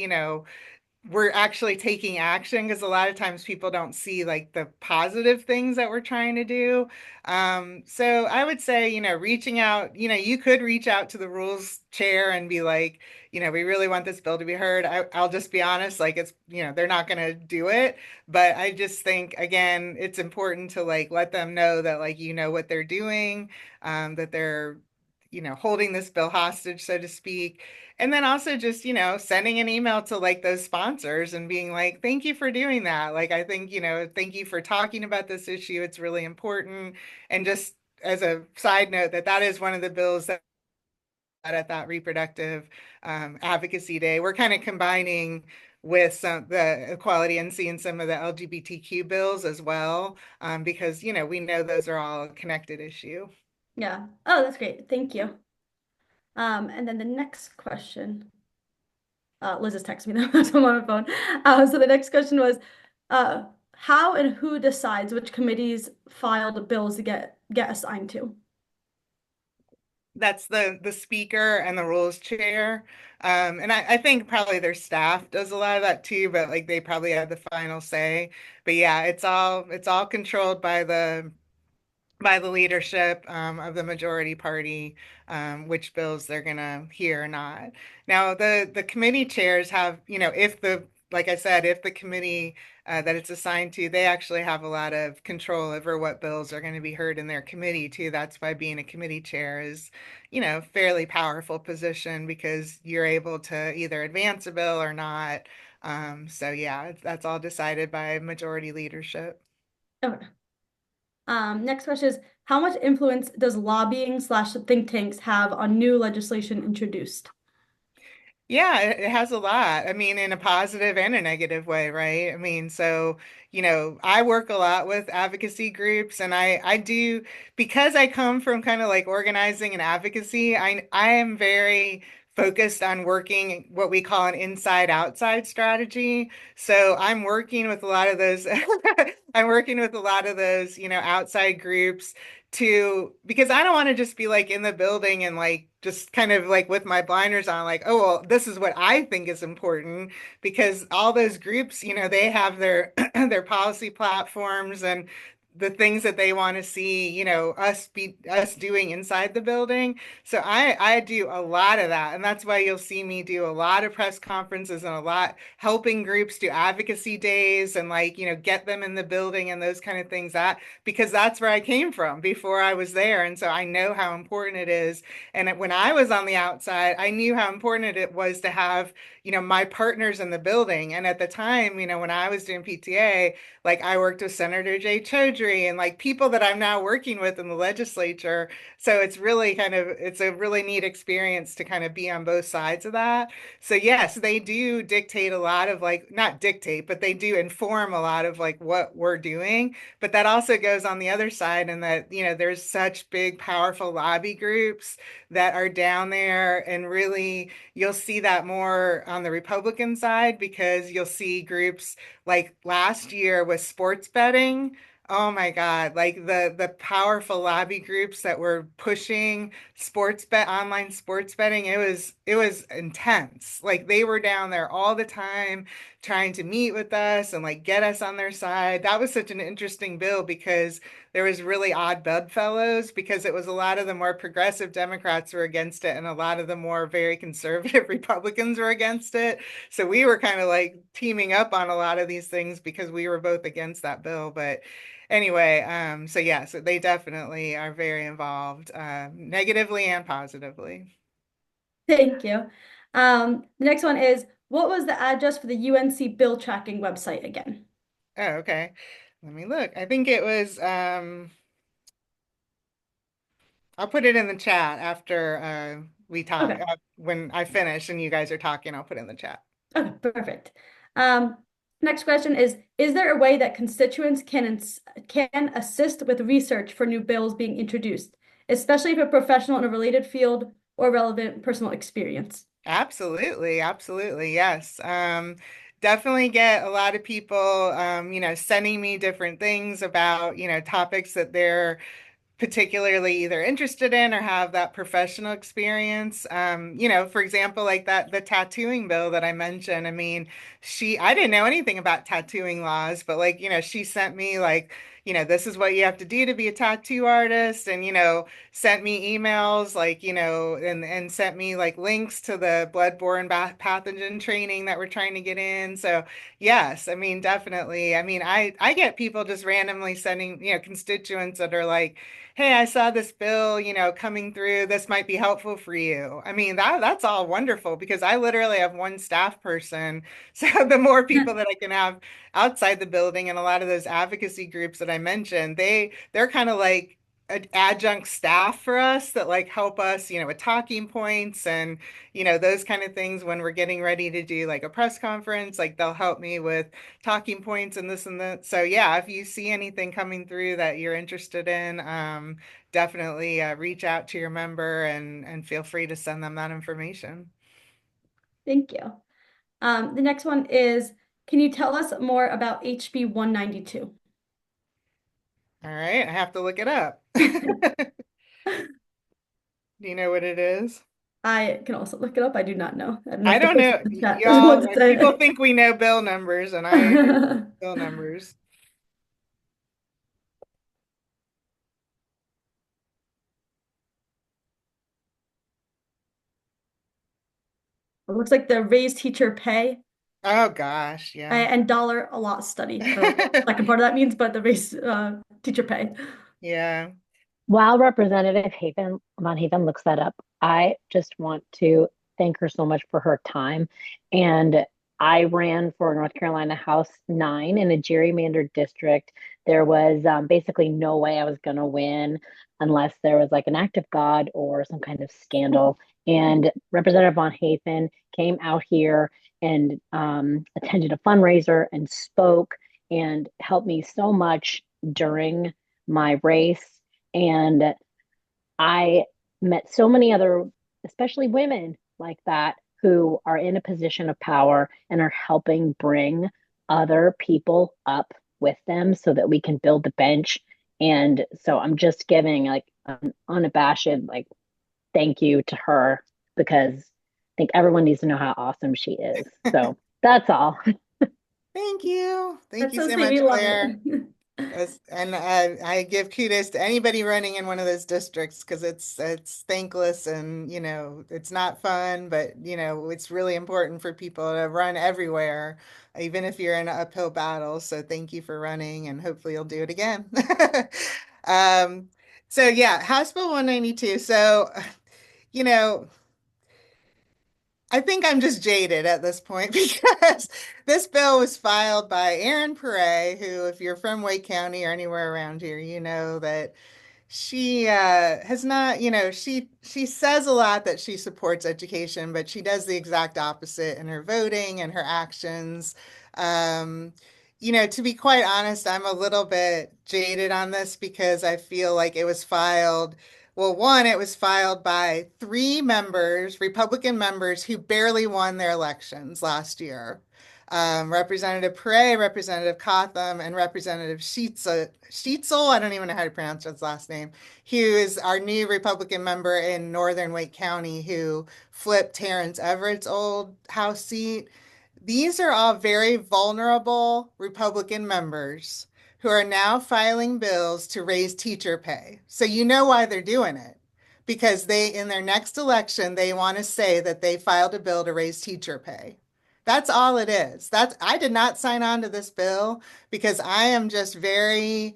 we're actually taking action because a lot of times people don't see like the positive things that we're trying to do. So I would say, reaching out, you could reach out to the rules chair and be like, we really want this bill to be heard. I'll just be honest, like it's, they're not going to do it. But I just think, again, it's important to like let them know that like, what they're doing, that they're, holding this bill hostage, so to speak. And then also just, sending an email to like those sponsors and being like, thank you for doing that. Like, I think, thank you for talking about this issue. It's really important. And just as a side note, that is one of the bills that at that reproductive advocacy day, we're kind of combining with some the equality and seeing some of the LGBTQ bills as well, because, we know those are all a connected issue. Yeah. Oh, that's great. Thank you. And then the next question, Liz is texting me though, so I'm on my phone. So the next question was, uh, how and who decides which committees filed bills to get assigned to? That's the speaker and the rules chair. And I think probably their staff does a lot of that too, but like they probably have the final say. But yeah, it's all controlled by the leadership of the majority party, which bills they're going to hear or not. Now, the committee chairs have, if like I said, if the committee that it's assigned to, they actually have a lot of control over what bills are going to be heard in their committee too. That's why being a committee chair is, fairly powerful position because you're able to either advance a bill or not. So yeah, that's all decided by majority leadership. Okay. Next question is, how much influence does lobbying slash think tanks have on new legislation introduced? Yeah, it has a lot. I mean, in a positive and a negative way, right? I mean, so, I work a lot with advocacy groups and I do because I come from kind of like organizing and advocacy, I am very focused on working what we call an inside outside strategy. So I'm working with a lot of those I'm working with a lot of those, outside groups to because I don't want to just be like in the building and like just kind of like with my blinders on, like, oh, well, this is what I think is important because all those groups, they have their their policy platforms and the things that they want to see, us doing inside the building. So I do a lot of that. And that's why you'll see me do a lot of press conferences and a lot helping groups do advocacy days and like, get them in the building and those kind of things that because that's where I came from before I was there. And so I know how important it is. And when I was on the outside, I knew how important it was to have, my partners in the building. And at the time, when I was doing PTA, like I worked with Senator Jay Chaudhry and like people that I'm now working with in the legislature. So it's a really neat experience to kind of be on both sides of that. So yes, they do dictate a lot of like, not dictate, but they do inform a lot of like what we're doing. But that also goes on the other side and that, there's such big, powerful lobby groups that are down there. And really, you'll see that more on the Republican side because you'll see groups like last year with sports betting. Oh my God, like the powerful lobby groups that were pushing online sports betting, it was intense. Like they were down there all the time trying to meet with us and like get us on their side. That was such an interesting bill because there was really odd bedfellows because it was a lot of the more progressive Democrats were against it and a lot of the more very conservative Republicans were against it. So we were kind of like teaming up on a lot of these things because we were both against that bill. But anyway, so yeah, so they definitely are very involved, negatively and positively. Thank you. The next one is, what was the address for the UNC bill tracking website again? Oh, okay. Let me look. I think it was I'll put it in the chat after we talk. Okay. When I finish and you guys are talking, I'll put it in the chat. Okay, perfect. Um, Next question is there a way that constituents can assist with research for new bills being introduced, especially if a professional in a related field or relevant personal experience? Absolutely, absolutely, yes. Definitely get a lot of people, sending me different things about, topics that they're particularly either interested in or have that professional experience. For example, like the tattooing bill that I mentioned. I mean, I didn't know anything about tattooing laws, but like, she sent me like, this is what you have to do to be a tattoo artist, and sent me emails like, and sent me like links to the bloodborne pathogen training that we're trying to get in. So yes, I mean, definitely. I mean, I get people just randomly sending, constituents that are like, hey, I saw this bill, coming through. This might be helpful for you. I mean, that's all wonderful because I literally have one staff person. So the more people that I can have outside the building, and a lot of those advocacy groups that I mentioned, they're kind of like adjunct staff for us that like help us, with talking points and, those kind of things when we're getting ready to do like a press conference, like they'll help me with talking points and this and that. So yeah, if you see anything coming through that you're interested in, definitely reach out to your member and feel free to send them that information. Thank you. The next one is, can you tell us more about HB 192? All right, I have to look it up. Do you know what it is? I can also look it up. I do not know. I don't know I if the don't person know. in the chat Y'all, wants to say people it. think we know bill numbers, and I don't know bill numbers. It looks like the raised teacher pay Oh gosh, yeah. and dollar a lot study. I don't know what the second part of that means, but the raised teacher pay. Yeah. While Representative Haven Von Haven looks that up, I just want to thank her so much for her time. And I ran for North Carolina House 9 in a gerrymandered district. There was basically no way I was going to win unless there was like an act of God or some kind of scandal. And Representative Von Haven came out here and attended a fundraiser and spoke and helped me so much during my race. And I met so many other, especially women like that, who are in a position of power and are helping bring other people up with them so that we can build the bench. And so I'm just giving like an unabashed like thank you to her because I think everyone needs to know how awesome she is. So that's all. Thank you. Thank That's you so so sweet. much, We love it. Claire. And I give kudos to anybody running in one of those districts because it's thankless and it's not fun, but it's really important for people to run everywhere, even if you're in an uphill battle. So thank you for running, and hopefully you'll do it again. Um, so yeah, House Bill 192. So you know. I think I'm just jaded at this point because this bill was filed by Erin Pere, who, if you're from Wake County or anywhere around here, you know that she has not, she says a lot that she supports education, but she does the exact opposite in her voting and her actions. Um, to be quite honest, I'm a little bit jaded on this because I feel like it was filed. Well, one, it was filed by three members, Republican members, who barely won their elections last year. Representative Pere, Representative Cotham, and Representative Sheetzel, I don't even know how to pronounce his last name, who is our new Republican member in Northern Wake County who flipped Terrence Everett's old House seat. These are all very vulnerable Republican members who are now filing bills to raise teacher pay. So you know why they're doing it. Because in their next election, they want to say that they filed a bill to raise teacher pay. That's all it is. I did not sign on to this bill because I am just very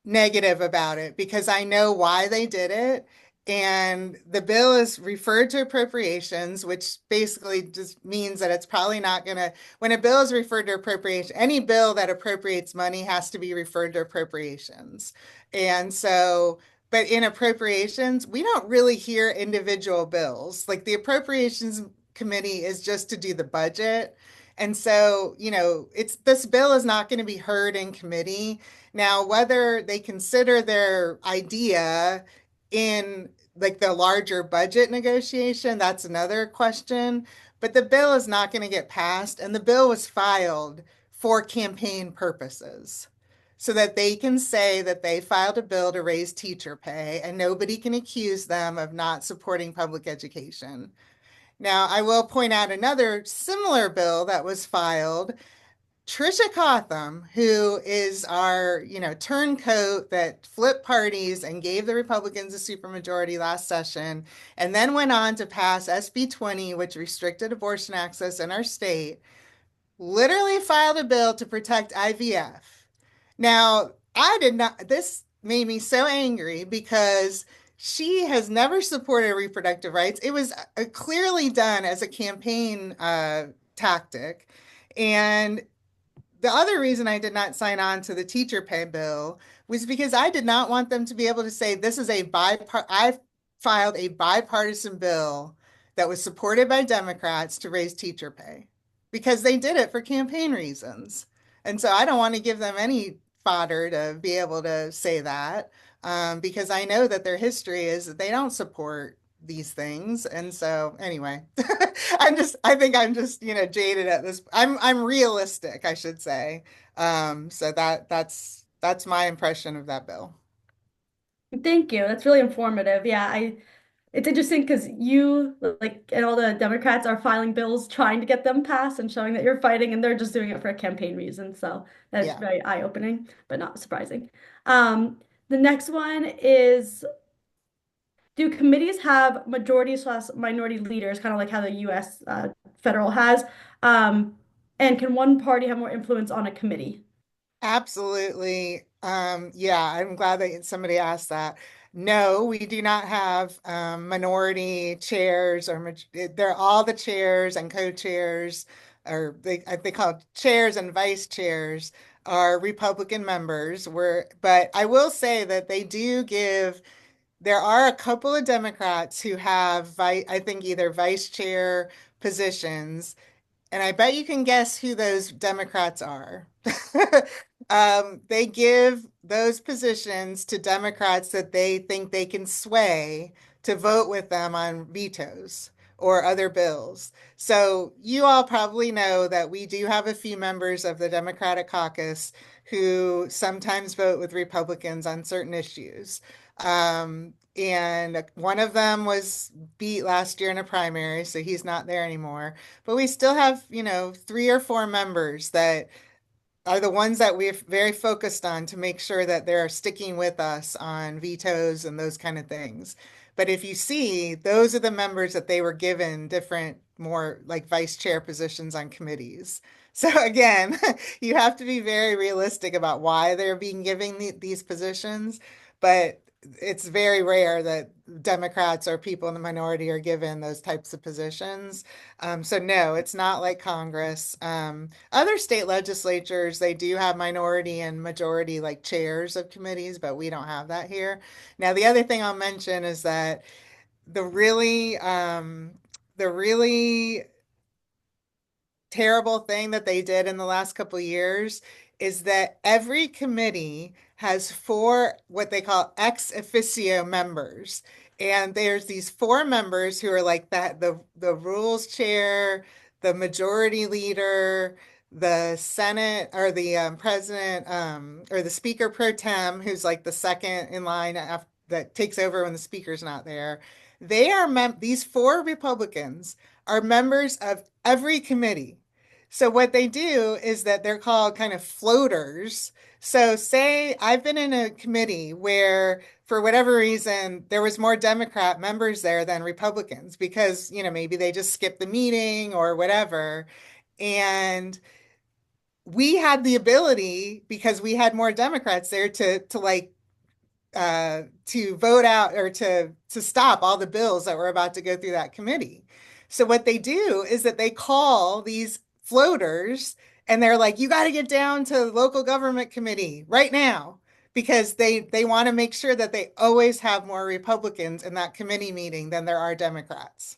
negative about it because I know why they did it. And the bill is referred to appropriations, which basically just means that it's probably not going to, when a bill is referred to appropriation, any bill that appropriates money has to be referred to appropriations. And so, but in appropriations, we don't really hear individual bills. Like the appropriations committee is just to do the budget. And so, this bill is not going to be heard in committee. Now, whether they consider their idea in like the larger budget negotiation, that's another question. But the bill is not going to get passed, and the bill was filed for campaign purposes. so that they can say that they filed a bill to raise teacher pay and nobody can accuse them of not supporting public education. Now, I will point out another similar bill that was filed. Trisha Cotham, who is our, turncoat that flipped parties and gave the Republicans a supermajority last session, and then went on to pass SB 20, which restricted abortion access in our state, literally filed a bill to protect IVF. Now, I did not, this made me so angry because she has never supported reproductive rights. It was clearly done as a campaign tactic. And the other reason I did not sign on to the teacher pay bill was because I did not want them to be able to say this is I filed a bipartisan bill that was supported by Democrats to raise teacher pay because they did it for campaign reasons. And so I don't want to give them any fodder to be able to say that because I know that their history is that they don't support these things. And so anyway, I think I'm just, jaded at this. I'm realistic, I should say. So that's my impression of that bill. Thank you. That's really informative. Yeah, it's interesting because you like and all the Democrats are filing bills trying to get them passed and showing that you're fighting, and they're just doing it for a campaign reason. So that's Yeah. very eye-opening, but not surprising. The next one is, do committees have majority slash minority leaders, kind of like how the US federal has? Um, and can one party have more influence on a committee? Absolutely. Yeah, I'm glad that somebody asked that. No, we do not have minority chairs they're all the chairs and co-chairs, or they call it chairs and vice chairs are Republican members. But I will say that there are a couple of Democrats who have, I think, either vice chair positions, and I bet you can guess who those Democrats are. They give those positions to Democrats that they think they can sway to vote with them on vetoes or other bills. So you all probably know that we do have a few members of the Democratic caucus who sometimes vote with Republicans on certain issues. And one of them was beat last year in a primary, so he's not there anymore. But we still have, three or four members that are the ones that we're very focused on to make sure that they're sticking with us on vetoes and those kind of things. But if you see, those are the members that they were given different, more like vice chair positions on committees. So again, you have to be very realistic about why they're being given these positions. But it's very rare that Democrats or people in the minority are given those types of positions. So no, it's not like Congress. Other state legislatures, they do have minority and majority like chairs of committees, but we don't have that here. Now, the other thing I'll mention is that the really, the really terrible thing that they did in the last couple of years is that every committee has four what they call ex officio members. And there's these four members who are like that the rules chair, the majority leader, the Senate or the president or the speaker pro tem, who's like the second in line that takes over when the speaker's not there. These four Republicans are members of every committee. So what they do is that they're called kind of floaters. So say I've been in a committee where for whatever reason there was more Democrat members there than Republicans because, maybe they just skipped the meeting or whatever. And we had the ability because we had more Democrats there to vote out or to stop all the bills that were about to go through that committee. So what they do is that they call these floaters and they're like, you got to get down to the local government committee right now because they want to make sure that they always have more Republicans in that committee meeting than there are Democrats.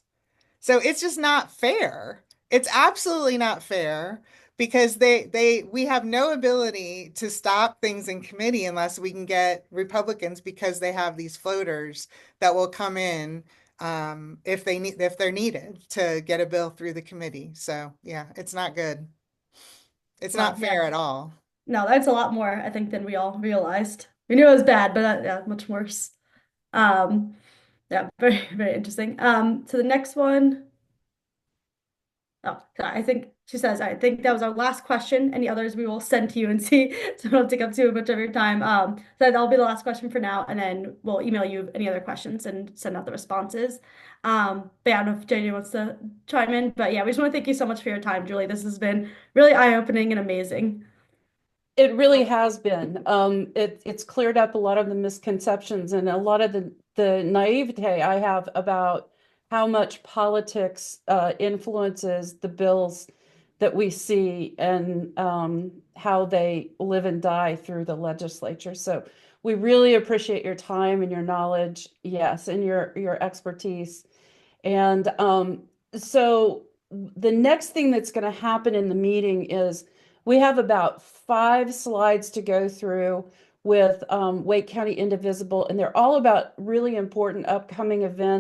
So it's just not fair. It's absolutely not fair because we have no ability to stop things in committee unless we can get Republicans because they have these floaters that will come in if they're needed to get a bill through the committee. So yeah, it's not good. It's Wow, not yeah. fair at all. No, that's a lot more, I think, than we all realized. We knew it was bad, but yeah, much worse. Um, yeah, very, very interesting. So the next one, oh, sorry, I think she says, I think that was our last question. Any others we will send to you and see, so we don't take up too much of your time. So that'll be the last question for now, and then we'll email you any other questions and send out the responses. But yeah, I don't know if JJ wants to chime in, but yeah, we just want to thank you so much for your time, Julie. This has been really eye-opening and amazing. It really has been. It's cleared up a lot of the misconceptions and a lot of the naivete I have about how much politics influences the bills that we see and how they live and die through the legislature. So we really appreciate your time and your knowledge, yes, and your expertise. And so the next thing that's going to happen in the meeting is we have about 5 slides to go through with Wake County Indivisible, and they're all about really important upcoming events